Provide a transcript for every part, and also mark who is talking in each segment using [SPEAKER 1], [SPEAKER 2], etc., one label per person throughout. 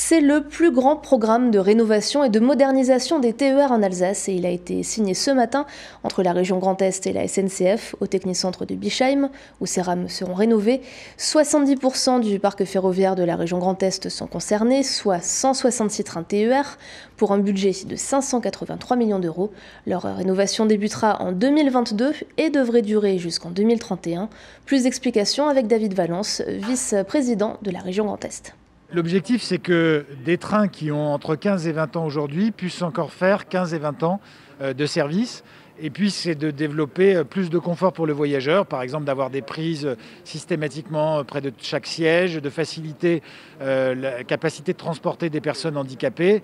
[SPEAKER 1] C'est le plus grand programme de rénovation et de modernisation des TER en Alsace et il a été signé ce matin entre la région Grand Est et la SNCF au technicentre de Bischheim où ces rames seront rénovées. 70% du parc ferroviaire de la région Grand Est sont concernés, soit 166 trains TER pour un budget de 583 millions d'euros. Leur rénovation débutera en 2022 et devrait durer jusqu'en 2031. Plus d'explications avec David Valence, vice-président de la région Grand Est.
[SPEAKER 2] L'objectif, c'est que des trains qui ont entre 15 et 20 ans aujourd'hui puissent encore faire 15 et 20 ans de service. Et puis, c'est de développer plus de confort pour le voyageur, par exemple d'avoir des prises systématiquement près de chaque siège, de faciliter la capacité de transporter des personnes handicapées.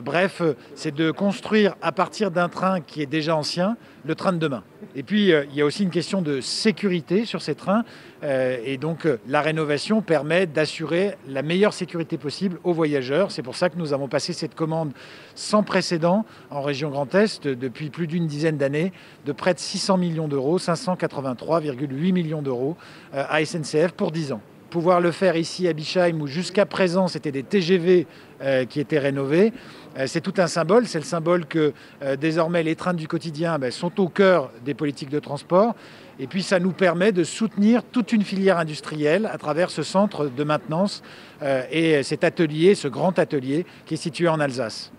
[SPEAKER 2] Bref, c'est de construire à partir d'un train qui est déjà ancien, le train de demain. Et puis, il y a aussi une question de sécurité sur ces trains. Et donc, la rénovation permet d'assurer la meilleure sécurité possible aux voyageurs. C'est pour ça que nous avons passé cette commande sans précédent en région Grand Est depuis plus d'une dizaine d'années, de près de 600 millions d'euros, 583,8 millions d'euros à SNCF pour 10 ans. Pouvoir le faire ici à Bischheim où jusqu'à présent c'était des TGV qui étaient rénovés, c'est tout un symbole. C'est le symbole que désormais les trains du quotidien sont au cœur des politiques de transport. Et puis ça nous permet de soutenir toute une filière industrielle à travers ce centre de maintenance et cet atelier, ce grand atelier qui est situé en Alsace.